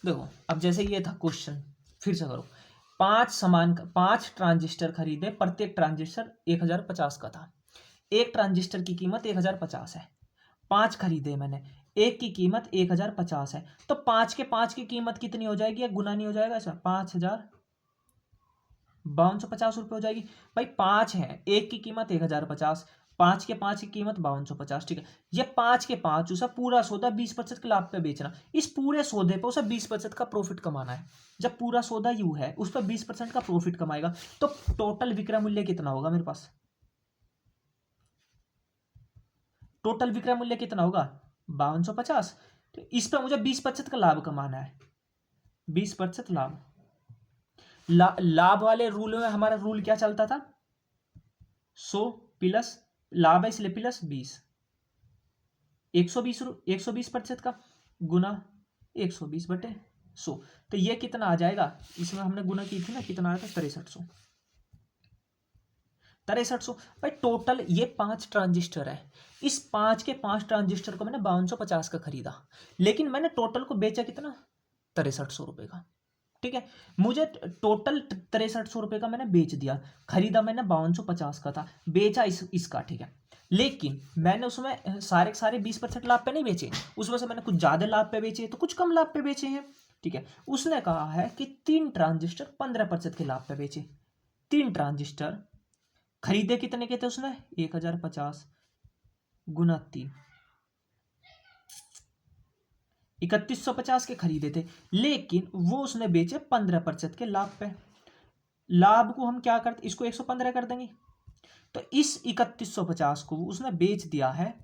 देखो अब जैसे ये था क्वेश्चन, फिर से करो। पांच ट्रांजिस्टर खरीदे, प्रत्येक ट्रांजिस्टर 1050 का था। एक ट्रांजिस्टर की कीमत 1050 है। 5 खरीदे मैंने, एक की कीमत 1050 है। तो 5 की कीमत कितनी हो जाएगी, या गुना नहीं हो जाएगा ऐसा, 5250 रुपये हो जाएगी। भाई 5 है, एक की कीमत 1050, 5 की कीमत 5250। ठीक है, ये 5 उसे पूरा सौदा 20% के लाभ पे बेचना, इस पूरे सौदे पे उसे 20% का प्रॉफिट कमाना है। जब पूरा सौदा यू है, उस पर 20% का प्रॉफिट कमाएगा, तो टोटल विक्रय मूल्य कितना होगा मेरे पास? टोटल विक्रय मूल्य कितना होगा? 5250। तो इस पर मुझे 20% का लाभ कमाना है, 20% लाभ। लाभ वाले रूल में हमारा रूल क्या चलता था? 100 प्लस लाभ है इसलिए प्लस 20, 120% का गुना 120/100। तो ये कितना आ जाएगा? इसमें हमने गुना की थी ना, कितना आया था? 6300। भाई टोटल ये 5 ट्रांजिस्टर है, इस 5 ट्रांजिस्टर को मैंने 5250 का खरीदा, लेकिन मैंने टोटल को बेचा कितना? 6300 रुपये का। ठीक है, मुझे टोटल 6300 रुपये का मैंने बेच दिया। खरीदा मैंने 5250 का था, बेचा इसका। ठीक है, लेकिन मैंने उसमें सारे के सारे 20% लाभ पे नहीं बेचे, उसमें से मैंने कुछ ज़्यादा लाभ पे बेचे, तो कुछ कम लाभ पे बेचे हैं। ठीक है, उसने कहा है कि 3 ट्रांजिस्टर 15% के लाभ पे बेचे। 3 ट्रांजिस्टर खरीदे कितने के थे उसने? 1050 गुना 3, 3150 के खरीदे थे, लेकिन वो उसने बेचे 15% के लाभ पे। लाभ को हम क्या करते, इसको 115 कर देंगे, तो इस 3150 को उसने बेच दिया है।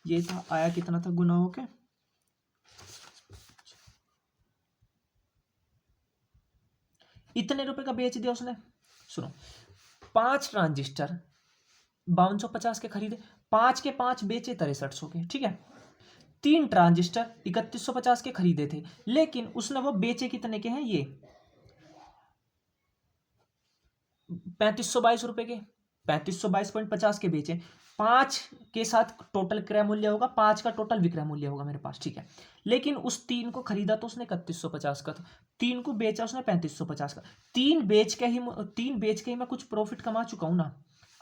ये था, आया कितना था गुना होके? इतने रुपए का बेच दिया उसने। सुनो, 5 ट्रांजिस्टर 5250 के खरीदे, 5 बेचे 6300 के। ठीक है, 3 ट्रांजिस्टर 3150 के खरीदे थे, लेकिन उसने वो बेचे कितने के हैं? ये 3522 रुपए के, 3522.50 के बेचे। 5 के साथ टोटल क्रय मूल्य होगा, 5 का टोटल विक्रय मूल्य होगा मेरे पास। ठीक है, लेकिन उस 3 को खरीदा तो उसने 3150 का था, 3 को बेचा उसने 3550 का। 3 बेच के ही मैं कुछ प्रॉफिट कमा चुका हूं ना।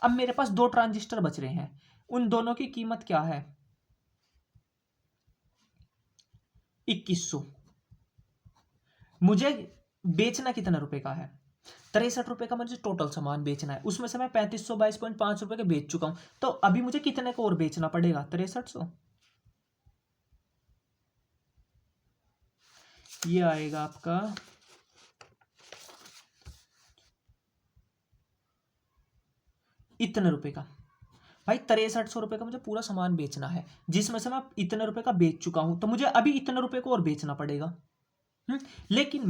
अब मेरे पास 2 ट्रांजिस्टर बच रहे हैं, उन दोनों की कीमत क्या है? 2100। मुझे बेचना कितना रुपए का है? 63 रुपए का मुझे टोटल सामान बेचना है, उसमें से मैं 3522.5 रुपए के बेच चुका हूं, तो अभी मुझे कितने को और बेचना पड़ेगा? 6300। ये आएगा आपका इतने रुपए का। भाई 6300 रुपए का मुझे पूरा सामान बेचना है, जिसमें से मैं इतने रुपए का बेच चुका हूं, तो मुझे अभी इतने रुपए को और बेचना पड़ेगा। लेकिन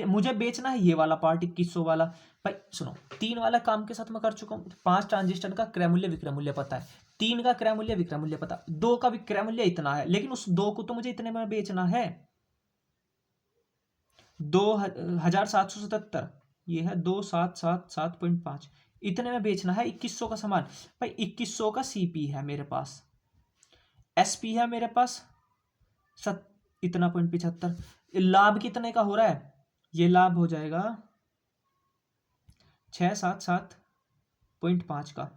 मुझे बेचना है ये वाला पार्ट, 2100 वाला। भाई सुनो, 3 वाला काम के साथ मैं कर चुका हूँ। 5 ट्रांजिस्टर का क्रय मूल्य विक्रय मूल्य पता है, 3 का क्रय मूल्य विक्रय मूल्य पता, 2 का विक्रय मूल्य इतना है, लेकिन उस 2 को तो मुझे इतने में बेचना है। 2777, ये है 2777.5, इतने में बेचना है 2100 का सामान। भाई 2100 का सीपी है मेरे पास, एसपी है मेरे पास इतना 0.75। लाभ कितने का हो रहा है? ये लाभ हो जाएगा 677.5 का,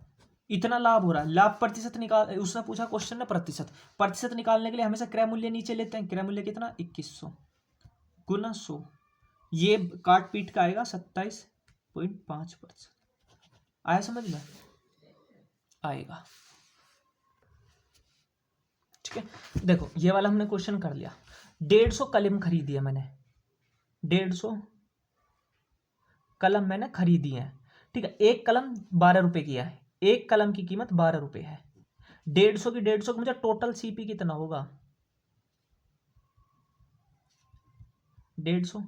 इतना लाभ हो रहा है। लाभ प्रतिशत निकाल, उसने पूछा क्वेश्चन ने प्रतिशत निकालने के लिए हमेशा क्रय मूल्य नीचे लेते हैं। क्रय मूल्य कितना? 2100 गुना 100, ये काट पीट का आएगा 27.5%। आया समझ में? आएगा। ठीक है, देखो ये वाला हमने क्वेश्चन कर लिया। 150 कलम खरीदी है मैंने, 150 कलम मैंने खरीदी है। ठीक है, एक कलम 12 रुपए की है, एक कलम की कीमत 12 रुपए है। 150 की 150 मुझे टोटल सीपी कितना होगा? 150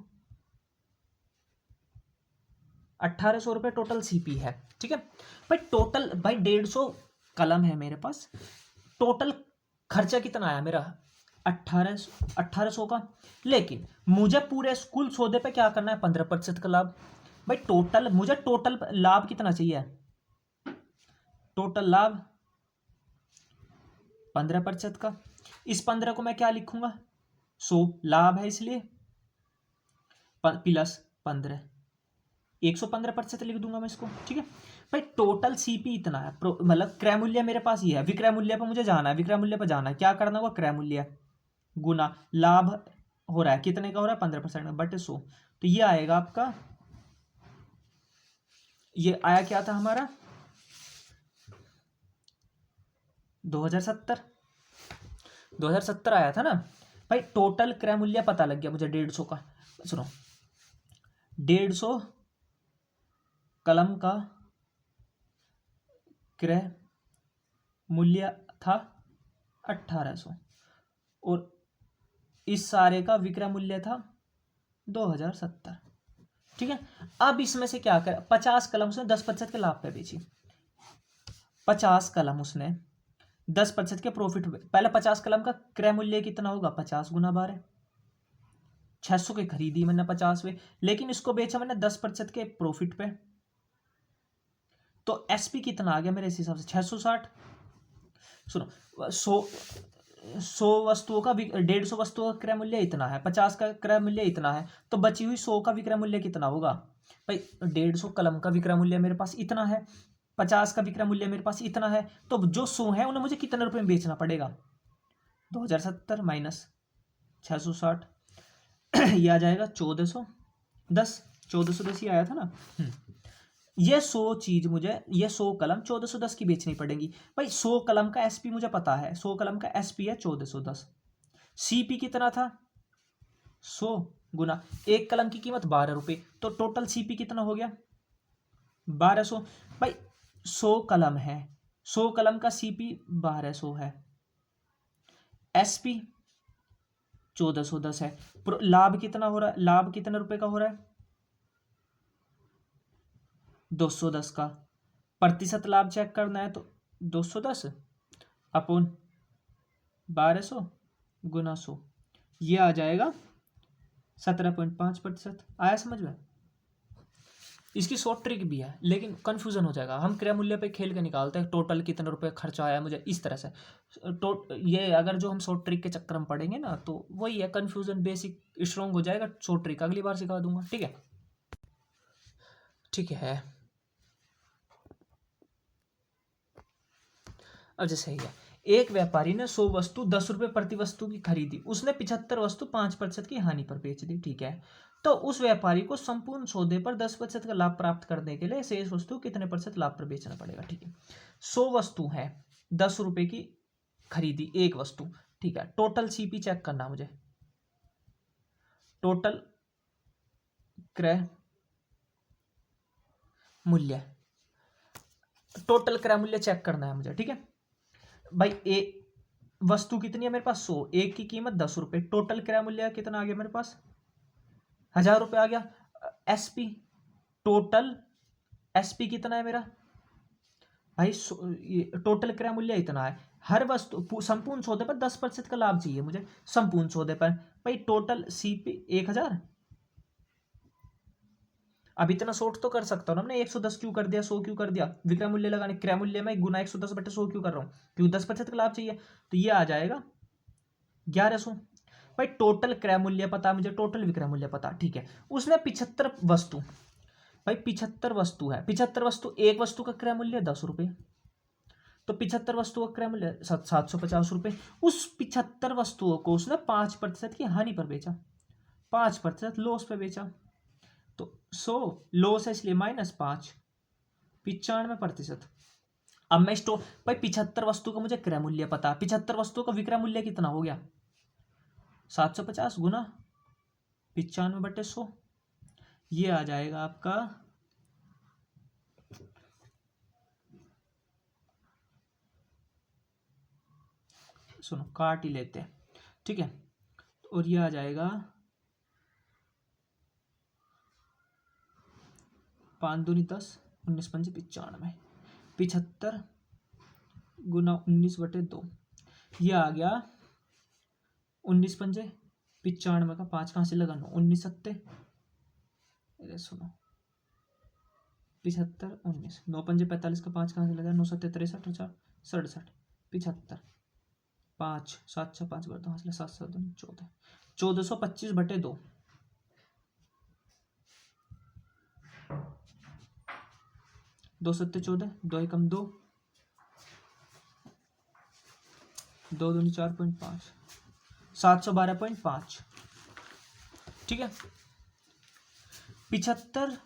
1800 रुपये टोटल सीपी है। ठीक है भाई, टोटल भाई 150 कलम है मेरे पास, टोटल खर्चा कितना आया मेरा? 1800 का। लेकिन मुझे पूरे स्कूल सौदे पे क्या करना है? 15% का लाभ। भाई टोटल मुझे टोटल लाभ कितना चाहिए? टोटल लाभ 15% का। इस 15 को मैं क्या लिखूंगा? 100 लाभ है इसलिए प्लस 15, 115% लिख दूंगा मैं इसको। ठीक है भाई, टोटल सीपी इतना है, मतलब क्रय मूल्य मेरे पास ये है, विक्रय मूल्य पर मुझे जाना है, विक्रय मूल्य पर जाना है, क्या करना होगा, क्रय मूल्य गुना लाभ हो रहा है, कितने का हो रहा है, 15% बटे 100। तो ये आएगा आपका, ये आया क्या था हमारा 2070, 2070 आया था ना भाई। टोटल क्रय मूल्य पता लग गया मुझे 150 का। सुनो, 150 कलम का क्रय मूल्य था 1800 और इस सारे का विक्रय मूल्य था 2070। ठीक है, अब इसमें से क्या कर, 50 कलम उसने 10% के लाभ पे बेची, 50 कलम उसने 10% के प्रॉफिट पे, पहले 50 कलम का क्रय मूल्य कितना होगा, 50 गुना 12, 600 की खरीदी मैंने 50 में, लेकिन इसको बेचा मैंने 10% के प्रॉफिट पे, तो एसपी कितना आ गया मेरे इस हिसाब से 660। सुनो, 100 वस्तुओं का 150 वस्तुओं का क्रय मूल्य इतना है, 50 का क्रय मूल्य इतना है, तो बची हुई 100 का विक्रय मूल्य कितना होगा भाई, 150 कलम का विक्रय मूल्य मेरे पास इतना है, 50 का विक्रय मूल्य मेरे पास इतना है, तो जो 100 है उन्हें मुझे कितने रुपए में बेचना पड़ेगा, 2070 माइनस 660, ये आ जाएगा 1410, 1410 ही आया था ना। ये 100 चीज मुझे, ये 100 कलम 1410 की बेचनी पड़ेगी भाई। 100 कलम का एसपी मुझे पता है, 100 कलम का एसपी है 1410, सीपी कितना था 100 गुना एक कलम की कीमत 12 रुपये, तो टोटल सीपी कितना हो गया 1200 भाई। 100 कलम है, 100 कलम का सीपी 1200 है, एसपी 1410 है, लाभ कितना हो रहा है, लाभ कितने रुपए का हो रहा है 210 का, प्रतिशत लाभ चेक करना है तो 210 अपोन 1200 गुना 100, ये आ जाएगा 17.5%। आया समझ में। इसकी शॉर्ट ट्रिक भी है, लेकिन कंफ्यूजन हो जाएगा, हम क्रय मूल्य पे खेल के निकालते हैं टोटल कितने रुपए खर्चा आया मुझे इस तरह से। ये अगर जो हम शॉर्ट ट्रिक के चक्कर में पढ़ेंगे ना, तो वही है, कंफ्यूजन बेसिक स्ट्रॉन्ग हो जाएगा, शॉर्ट ट्रिक अगली बार सिखा दूंगा। ठीक है, ठीक है। अब जैसे है, एक व्यापारी ने 100 वस्तु 10 रुपये प्रति वस्तु की खरीदी, उसने 75 वस्तु 5% की हानि पर बेच दी। ठीक है, तो उस व्यापारी को संपूर्ण सौदे पर 10% का लाभ प्राप्त करने के लिए शेष वस्तु कितने % लाभ पर बेचना पड़ेगा। ठीक है, 100 वस्तु है 10 रुपये की खरीदी एक वस्तु। ठीक है, टोटल सीपी चेक करना मुझे, टोटल क्रय मूल्य, टोटल क्रय मूल्य चेक करना है मुझे। ठीक है भाई, वस्तु कितनी है मेरे पास 100, एक की कीमत 10 रुपये, टोटल क्रय मूल्य कितना आ गया मेरे पास 1000 रुपये आ गया। एसपी, टोटल एसपी कितना है मेरा भाई, टोटल क्रय मूल्य इतना है, हर वस्तु संपूर्ण सौदे पर 10% का लाभ चाहिए मुझे, संपूर्ण सौदे पर भाई टोटल सीपी 1000। अब इतना शॉर्ट तो कर सकता हूँ ना, हमने 110 क्यों कर दिया, 100 क्यों कर दिया, विक्रय मूल्य लगाने, क्रय मूल्य में गुना 110 बटे 100 क्यों कर रहा हूँ, क्यों 10% का लाभ चाहिए, तो ये आ जाएगा 1100 भाई। टोटल क्रय मूल्य पता मुझे, टोटल विक्रय मूल्य पता। ठीक है, उसने 75 वस्तु, भाई 75 वस्तु है, 75 वस्तु, एक वस्तु का क्रय मूल्य 10 रुपये, तो 75 वस्तुओं का क्रय मूल्य 750 रुपये। उस 75 वस्तुओं को उसने 5% की हानि पर बेचा, 5% लॉस पे बेचा, तो 100 लॉस है इसलिए -5, 95%। अब मैं स्टोर भाई 75 वस्तु का मुझे क्रय मूल्य पता, 75 वस्तुओं का विक्रय मूल्य कितना हो गया 750 गुना 95/100, ये आ जाएगा आपका सुनो काट ही लेते हैं। ठीक है, और ये आ जाएगा 5 दूनी 10, 19 पंजे 95, 75 गुना 19/2, ये आ गया 19 पंजे 95 का 5 कहाँ से लगा 9, 19 सत्ते, अरे सुनो 75 19, 9 पंजे 45 का 5 कहाँ से लगा, 9 सत्ते 63, 4 67, 75, 5 7 6 5 कर दो, 7 7 14, 1425/2, 2 सत्ते 14, 2 एकम 2, 2 दूनी 4.5, 712.5। ठीक है, 75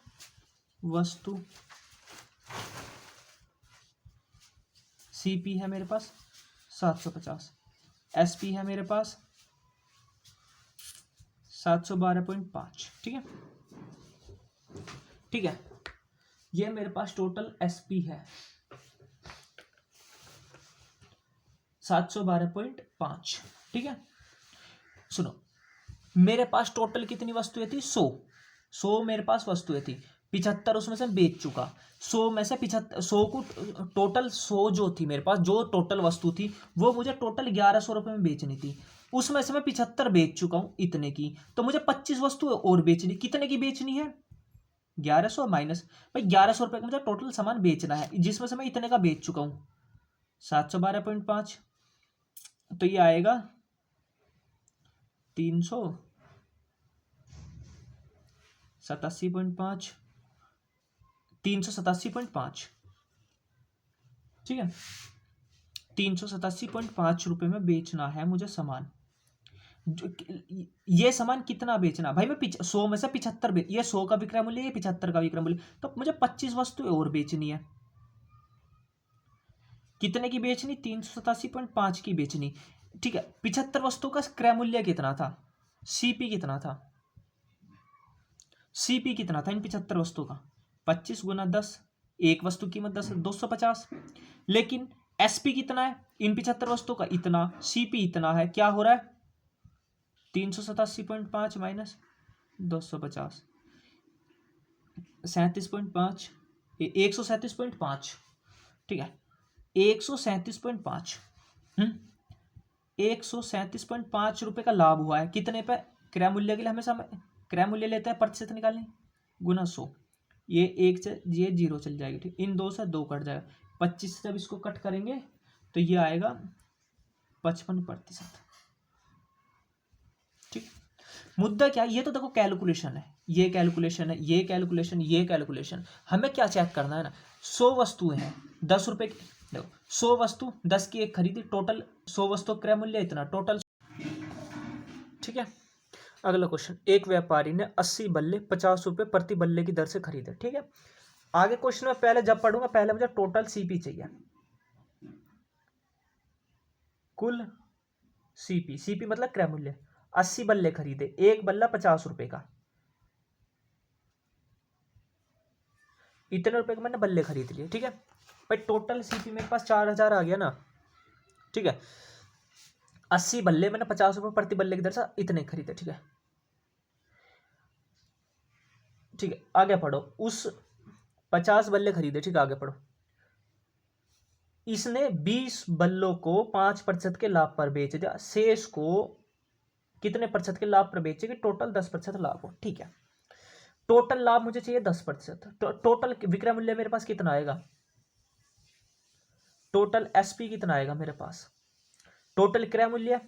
वस्तु सीपी है मेरे पास 750, एसपी है मेरे पास 712.5। ठीक है, ठीक है, ये मेरे पास टोटल एसपी है 712.5। ठीक है, सुनो, मेरे पास टोटल कितनी वस्तुएं थी? 100 मेरे पास वस्तुएं थी, 75 उसमें से बेच चुका। 100 में से 75, 100 को टोटल 100 जो थी मेरे पास, जो टोटल वस्तु थी वो मुझे टोटल 1100 रुपये में बेचनी थी। उसमें से मैं 75 बेच चुका हूँ इतने की, तो मुझे 25 वस्तु और बेचनी। कितने की बेचनी है? 1100 माइनस भाई 1100 रुपये का मुझे टोटल सामान बेचना है, जिसमें से मैं इतने का बेच चुका हूँ 712.5। तो ये आएगा 387.5, 387.5। ठीक है, 387.5 रुपये में बेचना है मुझे सामान। ये सामान कितना बेचना भाई? मैं 100 में से 75 ये 100 का विक्रय मूल्य, ये 75 का विक्रय मूल्य, तो मुझे 25 वस्तु और बेचनी है। कितने की बेचनी? 387.5 की बेचनी। ठीक है, 75 वस्तु का क्रय मूल्य कितना था? सीपी कितना था? सीपी कितना था इन 75 वस्तु का? 25 गुना 10, एक वस्तु कीमत 10, 250। लेकिन एसपी कितना है इन 75 वस्तु का? इतना। सीपी इतना है, क्या हो रहा है? 387.5 माइनस 250, 37.5, 137.5। ठीक है, 137.5, 137.5 रुपये का लाभ हुआ है। कितने पे? क्रय मूल्य के लिए हमेशा क्रय मूल्य लेते हैं, प्रतिशत निकालने, गुना 100। ये एक से ये 0 चल जाएगी। ठीक, इन 2 से 2 कट जाएगा। 25 से जब इसको कट करेंगे तो ये आएगा 55%। ठीक, मुद्दा क्या? ये तो देखो कैलकुलेशन है, ये कैलकुलेशन है, ये कैलकुलेशन, ये कैलकुलेशन। हमें क्या चेक करना है ना, 100 वस्तुएं हैं 10 रुपए की। देखो 100 वस्तु 10 की एक खरीदी, टोटल 100 वस्तु क्रय मूल्य इतना टोटल। ठीक है, अगला क्वेश्चन, एक व्यापारी ने 80 बल्ले 50 रुपए प्रति बल्ले की दर से खरीदे। ठीक है, आगे क्वेश्चन में पहले जब पढ़ूंगा, पहले मुझे टोटल सीपी चाहिए, कुल सीपी। सीपी मतलब क्रय मूल्य। 80 बल्ले खरीदे, एक बल्ला 50 रुपए का, इतने रुपए के मैंने बल्ले खरीद लिए। ठीक है भाई, टोटल सीपी मेरे पास 4000 आ गया ना। ठीक है, 80 बल्ले मैंने 50 रुपए प्रति बल्ले की दर से इतने खरीदे। ठीक है, ठीक है, आगे पढ़ो। उस 50 बल्ले खरीदे, ठीक है, आगे पढ़ो। इसने 20 बल्लों को 5% के लाभ पर बेच दिया, शेष को कितने प्रतिशत के लाभ पर बेचेगी? टोटल 10% लाभ हो। ठीक है, टोटल लाभ मुझे चाहिए 10%। टोटल विक्रय मूल्य मेरे पास कितना आएगा? टोटल एसपी कितना आएगा मेरे पास? टोटल क्रय मूल्य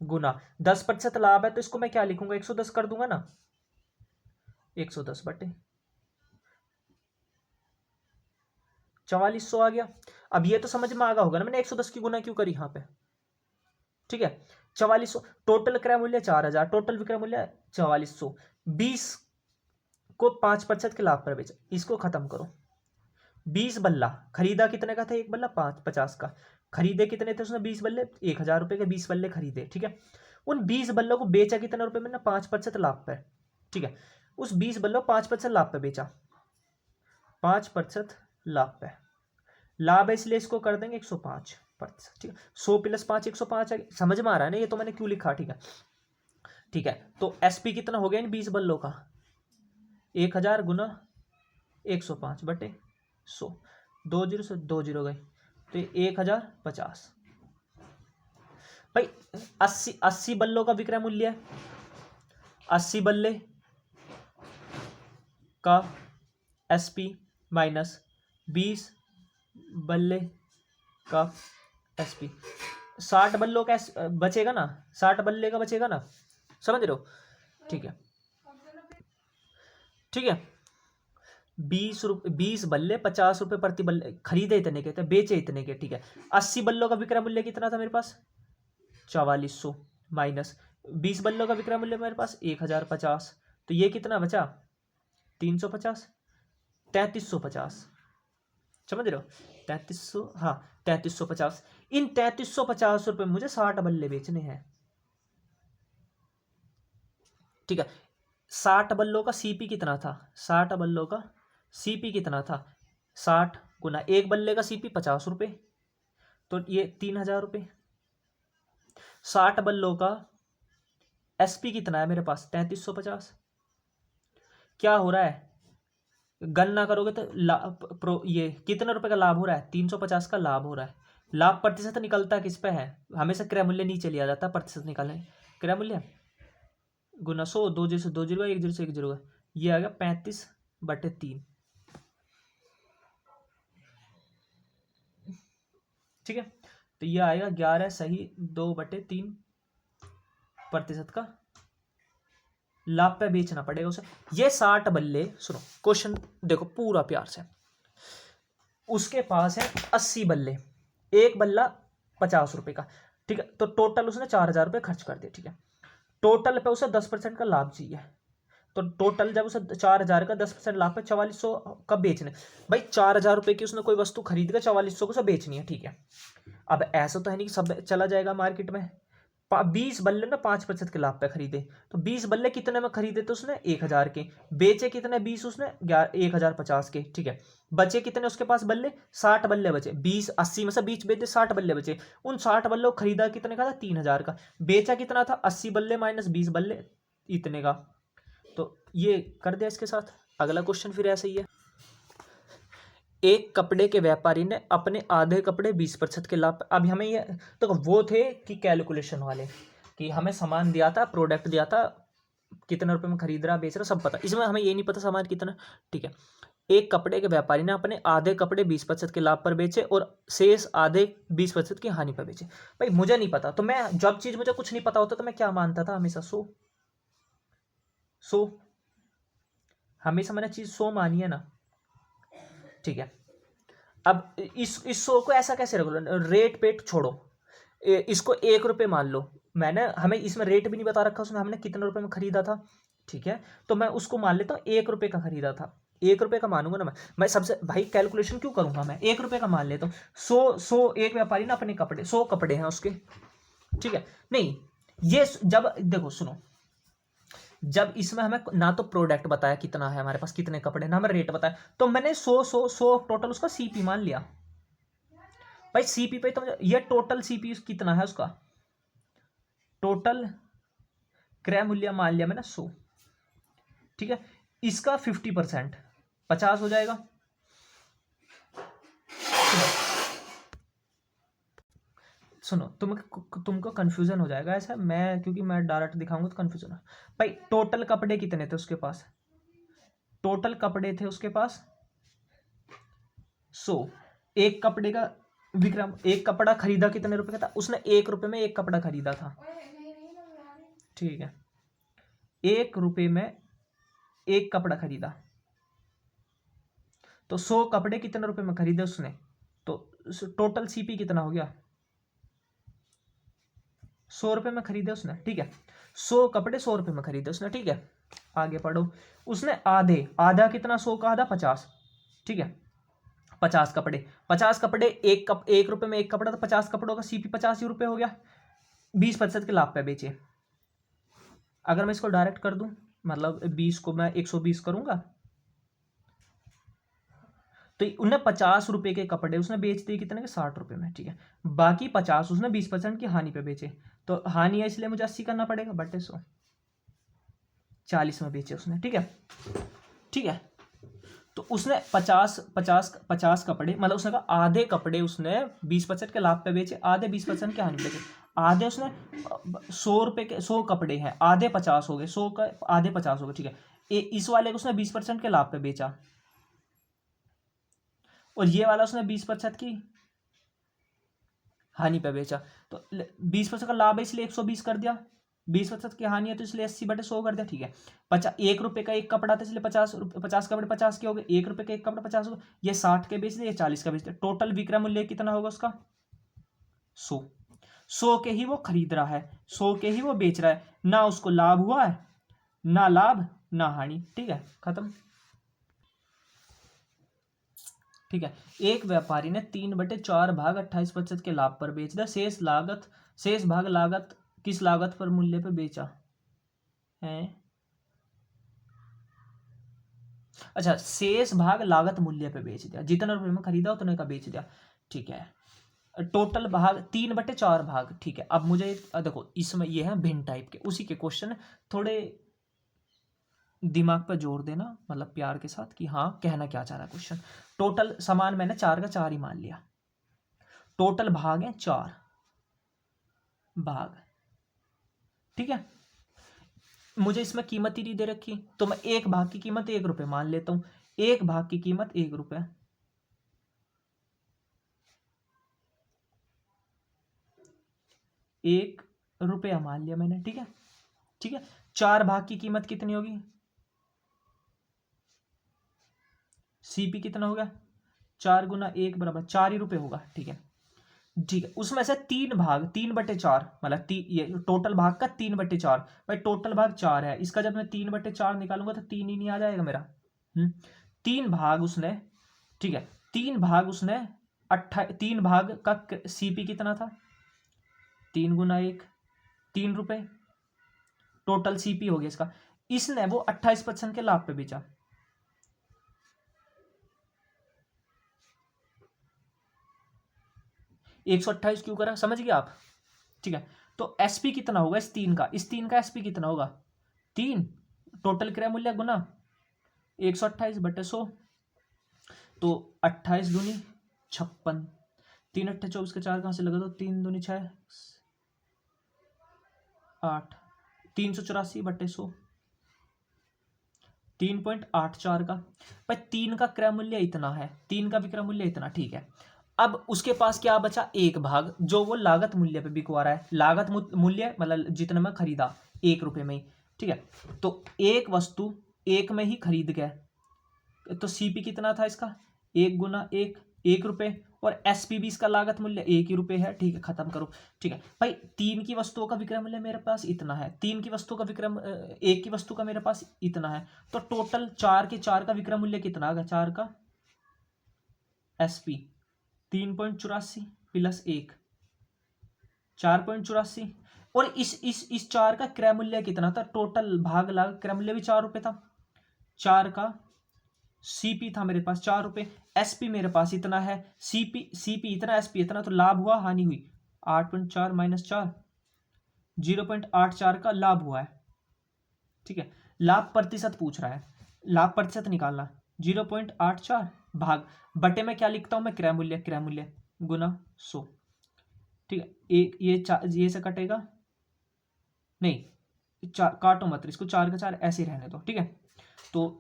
गुना 10% लाभ है, तो इसको मैं क्या लिखूंगा? 110 कर दूंगा ना, 110 बटे 4400 आ गया। अब ये तो समझ में आ गया होगा ना मैंने 110 की गुना क्यों करी यहाँ पे। ठीक है, 4400। टोटल क्रय मूल्य 4000, टोटल विक्रय मूल्य 4400। 20 को 5% के लाभ पर बेचा, इसको खत्म करो। 20 बल्ला खरीदा, कितने का था? एक बल्ला 50 का। खरीदे कितने थे उसने? 20 बल्ले, 1000 रुपए के 20 बल्ले खरीदे। ठीक है, उन 20 बल्लों को बेचा कितने रुपए में? 5% लाभ पर। ठीक है, उस 20 बल्लों 5% लाभ पे बेचा, 5% लाभ पे। लाभ है इसलिए इसको कर देंगे 105%। ठीक है, 100 + 5 105 है। समझ में आ रहा है ना ये तो मैंने क्यों लिखा? ठीक है, ठीक है, तो एसपी कितना हो गया इन 20 बल्लों का? 1000 गुना 105 बटे 100, 2 0 से 2 0 गए, तो ये 1050। भाई 80 बल्लों का विक्रय मूल्य है, 80 बल्ले का एसपी माइनस 20 बल्ले का एसपी, 60 बल्लों का बचेगा ना, 60 बल्ले का बचेगा ना, समझ रहे हो? ठीक है, ठीक है। 20 बल्ले 50 रुपये प्रति बल्ले, खरीदे इतने के थे, बेचे इतने के, ठीक है। 80 बल्लों का विक्रय मूल्य कितना था मेरे पास? 4400 माइनस 20 बल्लों का विक्रय मूल्य मेरे पास 1050, तो ये कितना बचा? 350, 3350, समझ रहे हो? 3300, हाँ 3350। इन 3350 रुपये मुझे 60 बल्ले बेचने हैं, ठीक है। 60 बल्लों का सीपी कितना था? 60 बल्लों का सीपी कितना था? 60 गुना एक बल्ले का सीपी 50 रुपये, तो ये 3000 रुपये। 60 बल्लों का एसपी कितना है मेरे पास? 3350। क्या हो रहा है? गणना करोगे तो ये कितने रुपए का लाभ हो रहा है? 350 का लाभ हो रहा है। लाभ प्रतिशत निकलता किस पे है? हमेशा क्रय मूल्य नीचे लिया जाता है प्रतिशत निकालने। क्रय मूल्य गुना 100, 2 जीरो से 2 जीरो, 1 जीरो से 1 जीरो, ये आ गया 35/3, ठीक है। तो ये आएगा 11 सही 2/3 प्रतिशत का लाभ पे बेचना पड़ेगा उसे। ये 60 बल्ले, सुनो क्वेश्चन देखो पूरा प्यार से। उसके पास है 80 बल्ले, एक बल्ला 50 रुपए का, ठीक है। तो टोटल उसने 4000 रुपये खर्च कर दिए, ठीक है। टोटल पे उसे 10% का लाभ चाहिए, तो टोटल जब उसे 4000 का 10% लाभ पे 4400 कब बेचने? भाई 4000 रुपये की उसने कोई वस्तु खरीद कर 4400 को उसे बेचनी है, ठीक है। अब ऐसा तो है नहीं कि सब चला जाएगा मार्केट में। 20 बल्ले ना 5% के लाभ पे खरीदे, तो 20 बल्ले कितने में खरीदे? तो उसने 1000 के, बेचे कितने? 20 उसने 1050 के, ठीक है। बचे कितने उसके पास बल्ले? 60 बल्ले बचे। 20 80 में से 20 बेचे, 60 बल्ले बचे। उन 60 बल्लों को खरीदा कितने का था? 3000 का। बेचा कितना था? 80 बल्ले माइनस 20 बल्ले, इतने का। तो ये कर दिया इसके साथ। अगला क्वेश्चन फिर ऐसा ही है। एक कपड़े के व्यापारी ने अपने आधे कपड़े 20% के लाभ। अब हमें ये तो वो थे कि कैलकुलेशन वाले, कि हमें सामान दिया था, प्रोडक्ट दिया था, कितने रुपए में खरीद रहा बेच रहा सब पता, इसमें हमें ये नहीं पता सामान कितना, ठीक है। एक कपड़े के व्यापारी ने अपने आधे कपड़े 20% के लाभ पर बेचे और शेष आधे 20% की हानि पर बेचे। भाई मुझे नहीं पता, तो मैं जब चीज मुझे कुछ नहीं पता होता तो मैं क्या मानता था? हमेशा सो सो, हमेशा मैंने चीज सो मानी है ना, ठीक है। अब इस शो को ऐसा कैसे रख लो? रेट पेट छोड़ो, इसको 1 रुपये मान लो। मैंने हमें इसमें रेट भी नहीं बता रखा उसमें, हमने कितने रुपए में खरीदा था, ठीक है। तो मैं उसको मान लेता हूँ 1 रुपये का खरीदा था, 1 रुपये का मानूंगा ना मैं सबसे भाई कैलकुलेशन क्यों करूंगा? मैं 1 रुपये का मान लेता हूँ। 100 एक व्यापारी ना अपने कपड़े 100 कपड़े हैं उसके, ठीक है। नहीं, ये जब देखो सुनो, जब इसमें हमें ना तो प्रोडक्ट बताया कितना है हमारे पास, कितने कपड़े, ना हमें रेट बताया, तो मैंने 100 टोटल उसका सीपी मान लिया। भाई सीपी पे तो ये टोटल सीपी कितना है उसका, टोटल क्रय मूल्य मान लिया मैंने 100, ठीक है। इसका 50% 50 हो जाएगा। सुनो तुमको कंफ्यूजन हो जाएगा ऐसा, मैं क्योंकि मैं डायरेक्ट दिखाऊंगा तो कंफ्यूजन है। भाई टोटल कपड़े कितने थे उसके पास? टोटल कपड़े थे उसके पास 100। एक कपड़े का विक्रम, एक कपड़ा खरीदा कितने रुपए का था? उसने 1 रुपये में एक कपड़ा खरीदा था, ठीक है। 1 रुपये में एक कपड़ा खरीदा, तो 100 कपड़े कितने रुपए में खरीदे उसने? तो टोटल सीपी कितना हो गया? 100 रुपये में खरीदे उसने, ठीक है। 100 कपड़े 100 रुपये में खरीदे उसने, ठीक है। आगे पढ़ो। उसने आधे, आधा कितना? 100 का आधा 50, ठीक है। 50 कपड़े, 50 कपड़े, 1 रुपये में एक कपड़ा, तो 50 कपड़ों का सीपी 50 ही रुपये हो गया। 20% के लाभ पे बेचे। अगर मैं इसको डायरेक्ट कर दूं, मतलब 20 को मैं 120 करूंगा, तो उन्हें 50 रुपए के कपड़े उसने बेच दिए कितने के? 60 रुपये में, ठीक है। बाकी 50 उसने 20% की हानि पे बेचे, तो हानि है इसलिए मुझे 80 करना पड़ेगा बटे 100, 40 में बेचे उसने, ठीक है, ठीक है। तो उसने 50 कपड़े, मतलब उसने कहा आधे कपड़े उसने 20% के लाभ पे बेचे, आधे 20% के हानि पे बेचे। आधे उसने 100 रुपये के 100 कपड़े हैं, आधे 50 हो गए, 100 का आधे 50 हो गए, ठीक है। इस वाले को उसने 20% के लाभ पे बेचा, और ये वाला उसने 20% की हानि पे बेचा। तो 20% का लाभ है इसलिए 120 कर दिया, 20% की हानि है तो इसलिए 80/100 कर दिया। ठीक है, 1 रुपए का एक कपड़ा था इसलिए 50 कपड़े 50 के हो गए, 1 रुपए का एक कपड़ा 50 हो गए, ये 60 के बेच दिए, ये 40 का बेच दिया। टोटल विक्रय मूल्य कितना होगा उसका? 100 के ही वो खरीद रहा है, 100 के ही वो बेच रहा है, ना उसको लाभ हुआ है, ना लाभ ना हानि। ठीक है, खत्म। ठीक है, एक व्यापारी ने 3/4 भाग 28% के लाभ पर बेच दिया, शेष भाग लागत किस लागत पर मूल्य पर बेचा है? अच्छा, शेष भाग लागत मूल्य पे बेच दिया, जितना रुपये में खरीदा उतने का बेच दिया। ठीक है, टोटल भाग 3/4 भाग। ठीक है, अब मुझे देखो इसमें ये है भिन्न टाइप के, उसी के क्वेश्चन, थोड़े दिमाग पर जोर देना, मतलब प्यार के साथ कि हाँ कहना क्या चाह रहा है क्वेश्चन। टोटल सामान मैंने 4 का 4 ही मान लिया, टोटल भाग है 4 भाग। ठीक है, मुझे इसमें कीमत ही नहीं दे रखी, तो मैं एक भाग की कीमत 1 रुपये मान लेता हूं, एक भाग की कीमत 1 रुपये, 1 रुपया मान लिया मैंने। ठीक है, ठीक है, 4 भाग की कीमत कितनी होगी? सीपी कितना होगा? 4 गुना 1 बराबर 4 ही रुपये होगा। ठीक है, ठीक है, उसमें से 3 भाग 3/4, मतलब ये टोटल भाग का 3/4। भाई टोटल भाग 4 है, इसका जब मैं 3/4 निकालूंगा तो 3 ही नहीं आ जाएगा मेरा। 3 भाग उसने, ठीक है, 3 भाग उसने 3 भाग का सीपी कितना था? 3 गुना 1, 3 रुपये टोटल सीपी हो गया इसका। इसने वो 28% के लाभ पे बेचा। एक सौ 28 क्यों करा, समझ गए आप? ठीक है, तो एसपी कितना होगा इस तीन का एसपी कितना होगा? 3, टोटल क्रय मूल्य गुना 128/100, तो 28 दूनी 56, 3 अट्ठे 24 के 4 कहां से लगा, तो 3 दूनी 6 8, 384/100, 3.84 का। भाई 3 का क्रय मूल्य इतना है, 3 का विक्रय मूल्य इतना। ठीक है, अब उसके पास क्या बचा? एक भाग, जो वो लागत मूल्य पे बिकवा रहा है, लागत मूल्य मतलब जितने में खरीदा 1 रुपये में ही। ठीक है, तो एक वस्तु 1 में ही खरीद गया, तो सीपी कितना था इसका? 1 गुना 1, 1 रुपये, और एसपी भी इसका लागत मूल्य 1 ही रुपये है। ठीक है, खत्म करो। ठीक है भाई, 3 की वस्तुओं का विक्रय मूल्य मेरे पास इतना है, 3 की वस्तु का विक्रय 1 की वस्तु का मेरे पास इतना है, तो टोटल 4 का विक्रय मूल्य कितना आ गया? 4 का एसपी 3.84 प्लस 1, 4.84, और इस 4 का क्रय मूल्य कितना था? टोटल भाग लाग क्रय मूल्य भी 4 रुपये था, 4 का सीपी था मेरे पास 4 रुपये, एसपी मेरे पास इतना है, सीपी इतना, एसपी इतना, तो लाभ हुआ हानि हुई? 8.4 माइनस 4, 0.84 का लाभ हुआ है। ठीक है, लाभ प्रतिशत पूछ रहा है, लाभ प्रतिशत निकालना, 0.84 भाग बटे में क्या लिखता हूं मैं? क्रय मूल्य गुना 100। ठीक है, एक ये से कटेगा नहीं, काटो मत, इसको 4 का 4 ऐसे रहने दो। ठीक है, तो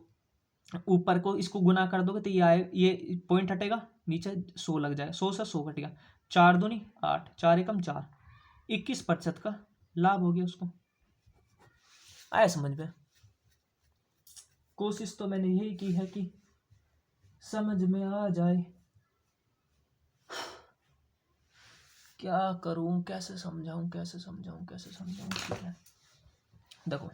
ऊपर को इसको गुना कर दोगे तो ये आए, ये पॉइंट हटेगा, नीचे 100 लग जाएगा, 100 से 100 कटेगा, 4 दूनी 8, 4 एकम 4, 21% का लाभ हो गया उसको। आया समझ में? कोशिश तो मैंने यही की है कि समझ में आ जाए, क्या करूं, कैसे समझाऊं। ठीक है, देखो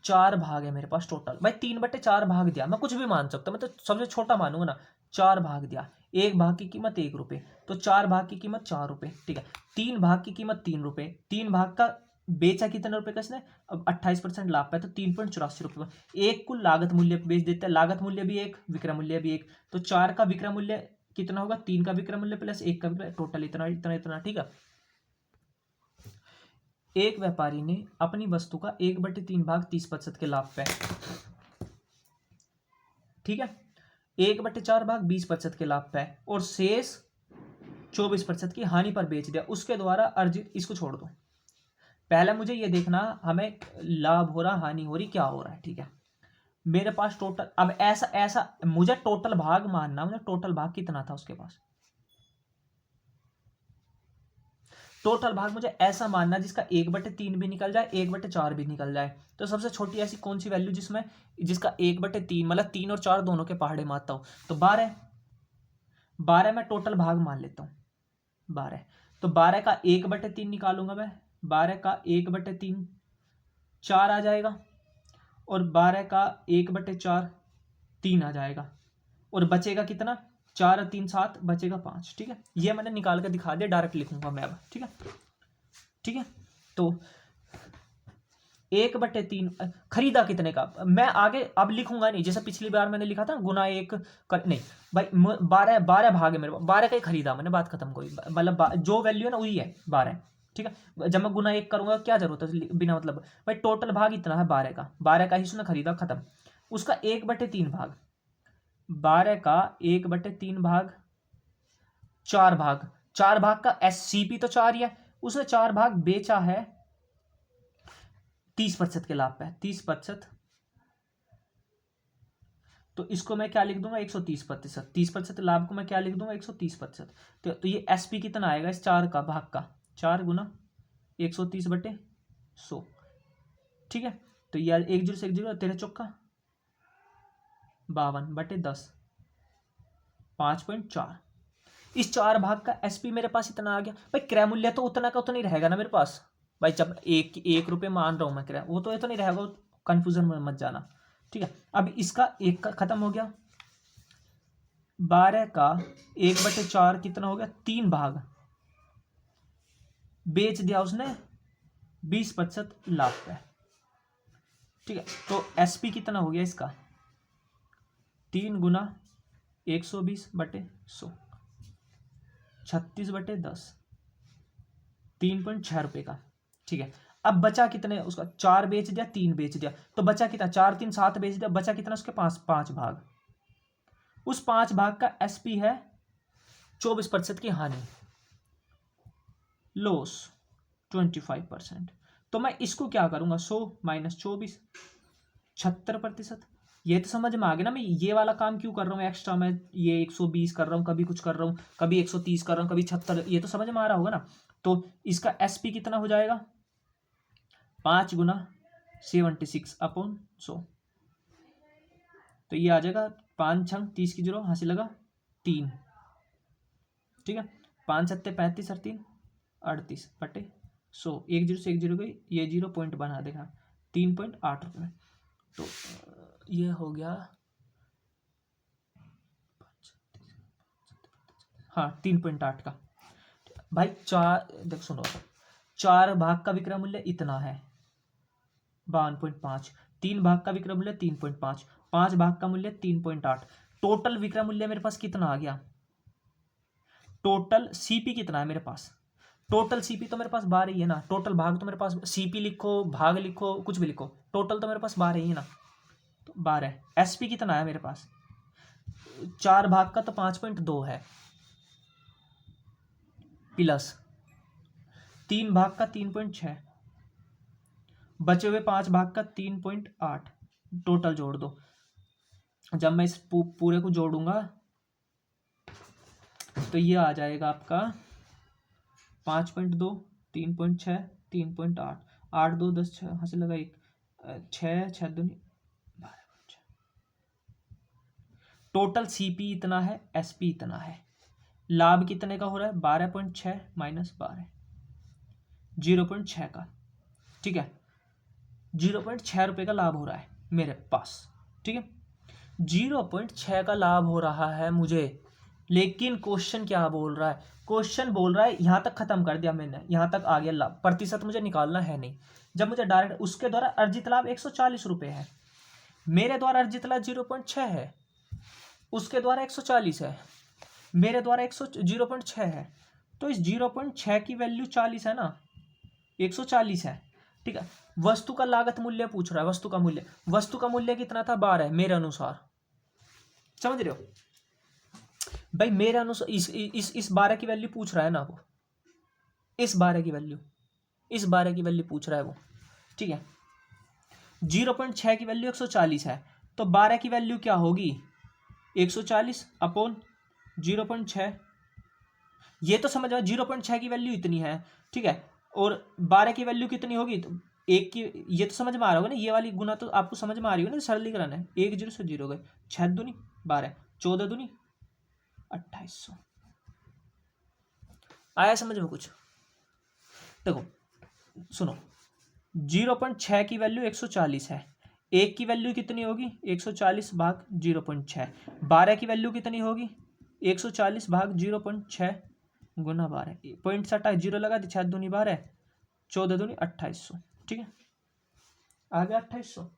4 भाग है मेरे पास टोटल, भाई 3/4 भाग दिया, मैं कुछ भी मान सकता हूं, मैं तो सबसे छोटा मानूंगा ना। 4 भाग दिया, एक भाग की कीमत 1 रुपये, तो 4 भाग की कीमत 4 रुपये। ठीक है, 3 भाग की कीमत 3 रुपये, 3 भाग का बेचा कितने रुपए का इसने? अब 28% लाभ पे, तो 3.84 रुपये। एक कुल लागत मूल्य पे बेच देता है, लागत मूल्य भी 1, विक्रय मूल्य भी 1, तो 4 का विक्रय मूल्य कितना होगा? 3 का विक्रय मूल्य प्लस 1 का विक्रय, टोटल इतना इतना इतना। ठीक है, एक व्यापारी ने अपनी वस्तु का 1/3 भाग 30% के लाभ पे, ठीक है, 1/4 भाग 20% के लाभ पे, और शेष 24% की हानि पर बेच दिया, उसके द्वारा अर्जित। इसको छोड़ दो, पहले मुझे ये देखना हमें लाभ हो रहा हानि हो रही क्या हो रहा है। ठीक है, मेरे पास टोटल, अब ऐसा ऐसा मुझे टोटल भाग मानना, मुझे टोटल भाग कितना था उसके पास? टोटल भाग मुझे ऐसा मानना जिसका 1/3 भी निकल जाए, 1/4 भी निकल जाए। तो सबसे छोटी ऐसी कौन सी वैल्यू जिसमें जिसका 1/3 मतलब 3 और 4 दोनों के पहाड़े मारता हूँ, तो 12। 12 में टोटल भाग मान लेता हूँ 12। तो 12 का 1/3 निकालूंगा मैं, 12 का 1/3 4 आ जाएगा, और 12 का 1/4 3 आ जाएगा, और बचेगा कितना, 4 और 3 7, बचेगा 5। ठीक है, ये मैंने निकाल कर दिखा दिया, डायरेक्ट लिखूंगा मैं अब। ठीक है, ठीक है। तो 1/3 खरीदा कितने का मैं आगे अब लिखूंगा नहीं, जैसे पिछली बार मैंने लिखा था गुना 1 नहीं भाई, 12 12 भाग है मेरे 12 का ही खरीदा मैंने, बात खत्म। कोई मतलब जो वैल्यू है ना वही है 12। ठीक है, जब मैं गुना 1 करूंगा क्या जरूरत है बिना मतलब, भाई टोटल भाग इतना है 12 का, 12 का ही उसने खरीदा, खत्म। उसका 1/3 भाग, 12 का 1/3 भाग 4 भाग, 4 भाग का SCP तो 4 ही है, उसने 4 भाग बेचा है 30% के लाभ पे, 30%। तो इसको मैं क्या लिख दूंगा, 130%। 30% लाभ को मैं क्या लिख दूंगा, 130%। तो ये SP कितना आएगा इस 4 का भाग का, 4 गुना 130/100। ठीक है, तो ये 1 0 से 1 0, 13 चौका 52/10, 5.4। इस 4 भाग का SP मेरे पास इतना आ गया। भाई क्रय मूल्य तो उतना का उतना ही रहेगा ना मेरे पास, भाई जब 1 रुपये मान रहा हूं मैं क्रय, वो तो नहीं रहेगा, कंफ्यूजन में मत जाना। ठीक है, अब इसका 1 का खत्म हो गया, 12 का 1/4 कितना हो गया, 3 भाग बेच दिया उसने 20% लाभ पे। ठीक है, तो SP कितना हो गया इसका, 3 गुना 120/100, 36/10, 3.6 रुपये का। ठीक है, अब बचा कितने उसका, 4 बेच दिया, 3 बेच दिया, तो बचा कितना, 4 3 7 बेच दिया, बचा कितना उसके 5 भाग। उस 5 भाग का SP है 24% की हानि, लॉस 25%। तो मैं इसको क्या करूंगा, 100 माइनस 24, 76%। ये तो समझ में आ गया ना, मैं ये वाला काम क्यों कर रहा हूँ एक्स्ट्रा, मैं ये 120 कर रहा हूँ, कभी कुछ कर रहा हूँ, कभी 130 कर रहा हूँ, कभी 76, ये तो समझ में आ रहा होगा ना। तो इसका SP कितना हो जाएगा, 5 गुना 76/100। तो ये आ जाएगा 5 छंग 30 की 0 हासिल लगा 3। ठीक है, 5 7 35 और 3 38/100, 1 0 से 1 0 गई, ये 0 पॉइंट बना देगा 3.8 रुपये। तो ये हो गया, हाँ 3.8 का। भाई 4 देख सुनो, 4 भाग का विक्रय मूल्य इतना है 52.5, 3 भाग का विक्रय मूल्य 3.5, 5 भाग का मूल्य 3.8, टोटल विक्रय मूल्य मेरे पास कितना आ गया, टोटल CP कितना है मेरे पास, टोटल CP तो मेरे पास 12 ही है ना, टोटल भाग तो मेरे पास, CP लिखो भाग लिखो कुछ भी लिखो, टोटल तो मेरे पास 12 ही है ना, तो 12। SP कितना है मेरे पास, 4 भाग का तो 5.2 है, प्लस 3 भाग का 3.6, बचे हुए 5 भाग का 3.8, टोटल जोड़ दो। जब मैं इस पूरे को जोड़ूंगा तो ये आ जाएगा आपका 5.2, 3.6, 3.8, 8 2 10 6 हासिल लगा 1, 6 6 2 12। टोटल CP इतना है, SP इतना है, लाभ कितने का हो रहा है, 12.6 माइनस 12, 0.6 का। ठीक है, 0.6 रुपये का लाभ हो रहा है मेरे पास। ठीक है, 0.6 का लाभ हो रहा है मुझे, लेकिन क्वेश्चन क्या बोल रहा है, क्वेश्चन बोल रहा है यहां तक खत्म कर दिया मैंने, यहां तक आ गया लाभ, प्रतिशत मुझे निकालना है नहीं। जब मुझे डायरेक्ट उसके द्वारा अर्जित लाभ 140 रुपये है, मेरे द्वारा अर्जित लाभ 0.6 है, उसके द्वारा 140 है, मेरे द्वारा 0.6 है, तो इस 0.6 की वैल्यू 40 है ना, 140 है। ठीक है, वस्तु का लागत मूल्य पूछ रहा है, वस्तु का मूल्य कितना था, 12 मेरे अनुसार, समझ रहे हो भाई, मेरे अनुसार इस 12 की वैल्यू पूछ रहा है ना वो, इस 12 की वैल्यू पूछ रहा है वो। ठीक है, 0.6 की वैल्यू 140 है, तो 12 की वैल्यू क्या होगी, 140 अपॉन 0.6, ये तो समझ में 0.6 की वैल्यू इतनी है, ठीक है, और 12 की वैल्यू कितनी होगी, तो एक की, ये तो समझ में आ रहा होगा ना, ये वाली गुना तो आपको समझ में आ रही होगी ना, सरलीकरण है, एक जीरो से जीरो गए, 6 दूनी 12, 14 दूनी 2800। आया समझ में कुछ? देखो सुनो, 0.6 की वैल्यू 140 है, एक की वैल्यू कितनी होगी 140 भाग 0.6, 12 की वैल्यू कितनी होगी 140 भाग 0.6 गुना 12, पॉइंट 27 जीरो लगा दी, 6 दूनी 12, 14 दूनी 2800, ठीक है, आ गया 2800।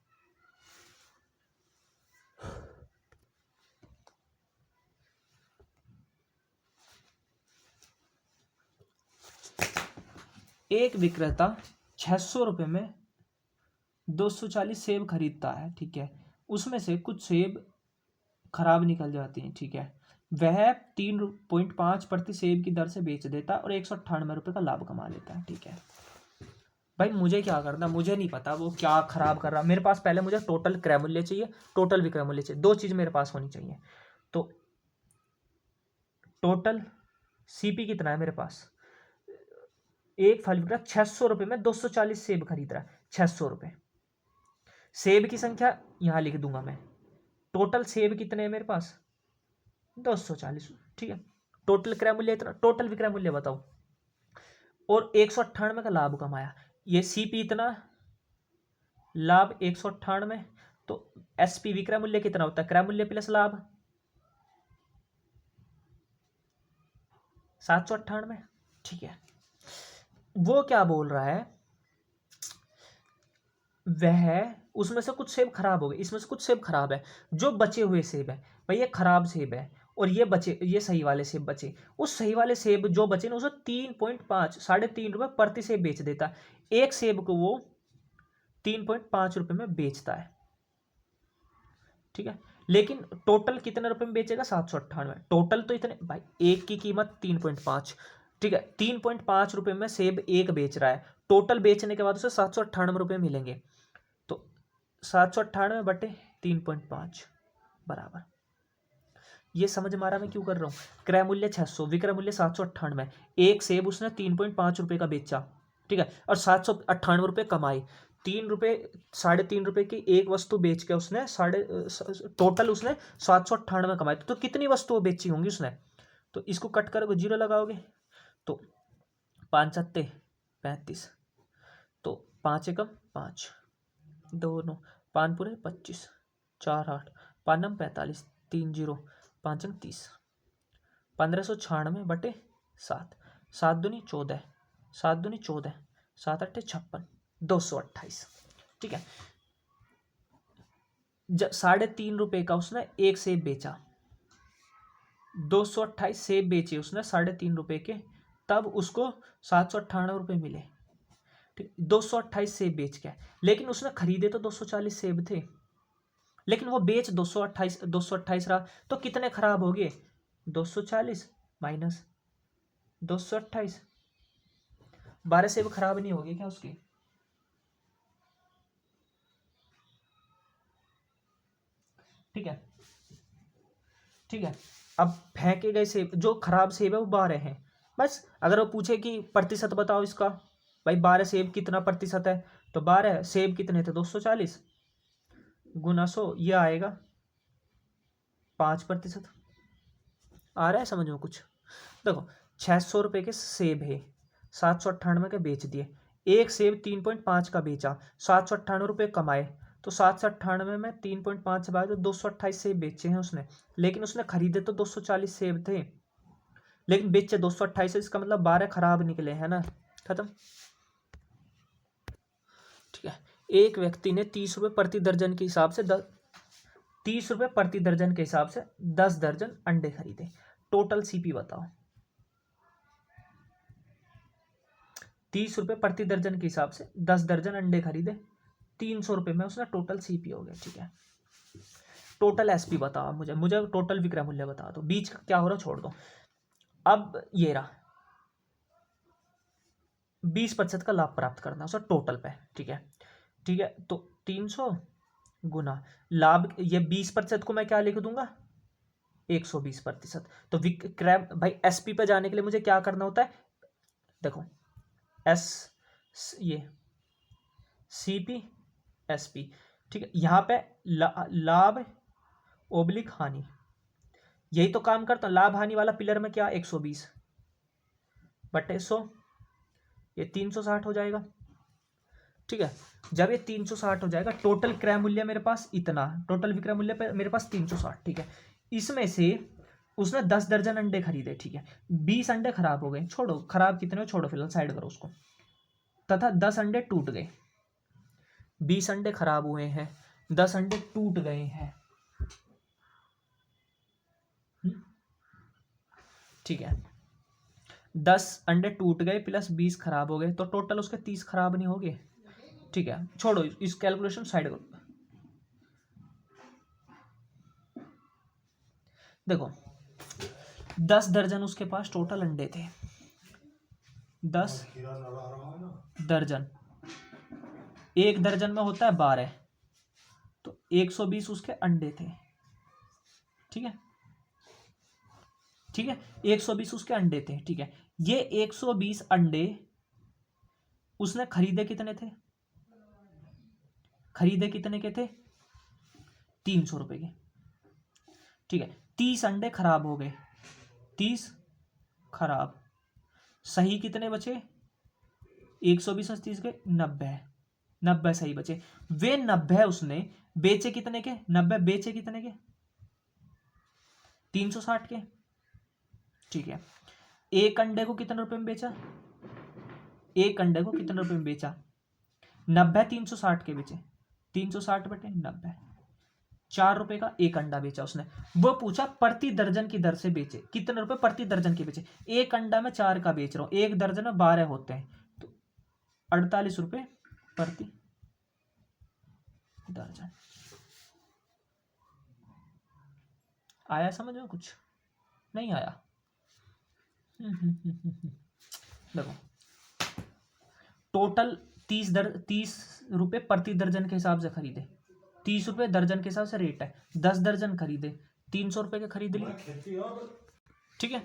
एक विक्रेता 600 रुपये में 240 सेब खरीदता है, ठीक है, उसमें से कुछ सेब खराब निकल जाती हैं, ठीक है, वह 3.5 सेब की दर से बेच देता है और 198 रुपये का लाभ कमा लेता है, ठीक है। भाई मुझे क्या करना, मुझे नहीं पता वो क्या खराब कर रहा, मेरे पास पहले मुझे टोटल क्रय मूल्य चाहिए, टोटल विक्रय मूल्य चाहिए, दो चीज मेरे पास होनी चाहिए। तो टोटल सीपी कितना है मेरे पास, एक फल विक्रेता 600 रुपये में 240 सेब खरीद रहा है, 600 रुपये, सेब की संख्या यहां लिख दूंगा मैं, टोटल सेब कितने हैं मेरे पास 240, ठीक है, टोटल क्रय मूल्य इतना, टोटल विक्रय मूल्य बताओ, और 198 का लाभ कमाया, ये सीपी इतना, लाभ 198, तो एसपी विक्रय मूल्य कितना होता है, क्रय मूल्य प्लस लाभ 798, ठीक है। वो क्या बोल रहा है, वह उसमें से कुछ सेब खराब हो गए, इसमें से कुछ सेब खराब है, जो बचे हुए सेब है भाई ये खराब सेब है, और ये बचे, ये सही वाले सेब बचे, उस सही वाले सेब जो बचे ना उसे 3.5 3.5 रुपये प्रति सेब बेच देता है, एक सेब को वो 3.5 रुपये में बेचता है, ठीक है, लेकिन टोटल कितने रुपए में बेचेगा 798, टोटल तो इतने भाई, एक की कीमत 3.5, ठीक है, 3.5 रुपये में सेब एक बेच रहा है, टोटल बेचने के बाद उसे 798 रुपये मिलेंगे, तो 798 बटे 3.5 बराबर, ये समझ में आ रहा मैं क्यों कर रहा हूँ, क्रय मूल्य 600, विक्रय मूल्य 798, एक सेब उसने 3.5 रुपये का बेचा, ठीक है, और 798 रुपये कमाए, 3 रुपये 3.5 रुपये की एक वस्तु बेच के उसने टोटल उसने 798 कमाए, तो कितनी वस्तुएं बेची होंगी उसने, तो इसको कट करोगे जीरो लगाओगे, तो 5 सत्ते 35, तो 5 एकम 5, 2 9, 5 पूरे 25, 4 8, 5 नम 45, 3 जीरो, 5 अंक 30, 1596 बटे 7, 7 दूनी 14, 7 दूनी 14, 7 अट्ठे 56, 228, ठीक है, 3.5 रुपये का उसने एक सेब बेचा, 228 सेब बेचे उसने 3.5 रुपये के, तब उसको 798 रुपये मिले, ठीक, 228 सेब बेच के, लेकिन उसने खरीदे तो 240 सेब थे, लेकिन वो बेच 228 रहा, तो कितने खराब हो गए 240 माइनस 228, 12 सेब खराब नहीं हो गए क्या उसके, ठीक है, ठीक है, अब फेंके गए सेब, जो खराब सेब है वो 12 हैं, बस अगर वो पूछे कि प्रतिशत बताओ इसका, भाई 12 सेब कितना प्रतिशत है, तो 12 सेब कितने थे 240 गुना 100, ये आएगा 5%, आ रहा है समझ में कुछ? देखो 600 रुपये के सेब है, 798 के बेच दिए, एक सेब 3.5 का बेचा, 798 रुपये कमाए, तो 798 में 3.5 बाय तो 228 सेब बेचे हैं उसने, लेकिन उसने खरीदे तो 240 सेब थे, लेकिन बेचे 228, इसका मतलब 12 खराब निकले हैं ना, खत्म, ठीक है। एक व्यक्ति ने 30 रुपये प्रति दर्जन के हिसाब से 30 रुपये प्रति दर्जन के हिसाब से 10 दर्जन अंडे खरीदे, टोटल सीपी बताओ, 30 रुपये प्रति दर्जन के हिसाब से 10 दर्जन अंडे खरीदे, 300 रुपये में उसने टोटल सीपी हो गया, ठीक है। टोटल एसपी बताओ मुझे टोटल विक्रय मूल्य बता दो, बीच का क्या हो रहा छोड़ दो, अब ये रहा 20% का लाभ प्राप्त करना उसे टोटल पे, ठीक है, ठीक है, तो 300 गुना लाभ, ये 20% को मैं क्या लिख दूंगा 120%। तो क्रैम भाई एसपी पे जाने के लिए मुझे क्या करना होता है, देखो एस ये सीपी एसपी, ठीक है। यहाँ पे लाभ ओब्लिक हानि, यही तो काम करता हूँ। लाभ हानि वाला पिलर में क्या 120 बटे 100, ये 360 हो जाएगा, ठीक है। जब ये 360 हो जाएगा, टोटल क्रय मूल्य मेरे पास इतना, टोटल विक्रय मूल्य पे मेरे पास 360, ठीक है। इसमें से उसने 10 दर्जन अंडे खरीदे, ठीक है। 20 अंडे खराब हो गए, छोड़ो खराब कितने हो छोड़ो, फिलहाल साइड करो उसको, तथा 10 अंडे टूट गए। 20 अंडे खराब हुए हैं, 10 अंडे टूट गए हैं, ठीक है। 10 अंडे टूट गए प्लस 20 खराब हो गए, तो टोटल उसके 30 खराब नहीं हो गए, ठीक है। छोड़ो इस कैलकुलेशन साइड करो। देखो 10 दर्जन उसके पास टोटल अंडे थे, 10 दर्जन, एक दर्जन में होता है 12, तो 120 उसके अंडे थे, ठीक है, ठीक है। 120 उसके अंडे थे, ठीक है। ये 120 अंडे उसने खरीदे कितने थे, खरीदे कितने के थे 300 रुपए के, ठीक है। 30 अंडे खराब हो गए, 30 खराब, सही कितने बचे 120 और 30 के 90, 90 सही बचे। वे 90 उसने बेचे कितने के, 90 बेचे कितने के 360 के, ठीक है। एक अंडे को कितने रुपए में बेचा, एक अंडे को कितने रुपए में बेचा 90, 360 के बेचे, 360 बटे 90, 4 रुपए का एक अंडा बेचा उसने। वो पूछा प्रति दर्जन की दर से बेचे, कितने रुपए प्रति दर्जन के बेचे, एक अंडा में 4 का बेच रहा हूं, एक दर्जन में 12 होते हैं, तो 48 रुपए प्रति दर्जन। आया समझ में, कुछ नहीं आया? देखो टोटल 30 रुपए प्रति दर्जन के हिसाब से खरीदे, 30 रुपए दर्जन के हिसाब से रेट है, 10 दर्जन खरीदे, 300 रुपए के खरीद लिए, ठीक है।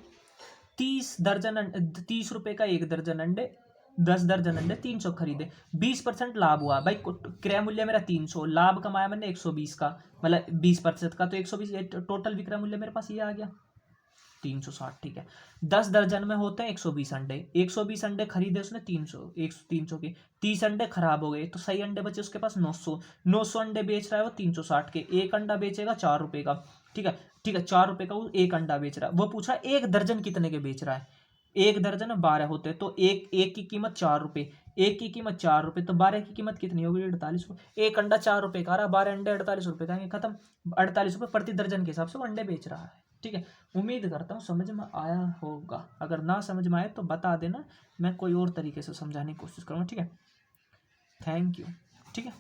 30 रुपए का एक दर्जन अंडे, 10 दर्जन अंडे 300 खरीदे, 20% लाभ हुआ भाई। क्रय मूल्य मेरा 300, लाभ कमाया मैंने 120 का, मतलब 20% का, तो 120 टोटल विक्रय मूल्य मेरे पास ये आ गया 360, ठीक है। 10 दर्जन में होते हैं 120 अंडे, 120 अंडे खरीदे उसने 300 के, 30 अंडे खराब हो गए, तो सही अंडे बचे उसके पास 900 अंडे बेच रहा है वो 360 के, एक अंडा बेचेगा 4 रुपए का, ठीक है, ठीक है। 4 रुपए का वो एक अंडा बेच रहा है। वो पूछा एक दर्जन कितने के बेच रहा है, एक दर्जन में 12 होते हैं, तो एक की कीमत 4 रुपए, एक की कीमत 4 रुपए, तो 12 की कीमत कितनी होगी 48 रुपए। एक अंडा 4 रुपए का आ रहा, 12 अंडे 48 रुपए का, खत्म। 48 रुपए प्रति दर्जन के हिसाब से वो अंडे बेच रहा है, ठीक है। उम्मीद करता हूँ समझ में आया होगा, अगर ना समझ में आए तो बता देना, मैं कोई और तरीके से समझाने की कोशिश करूँगा, ठीक है। थैंक यू, ठीक है।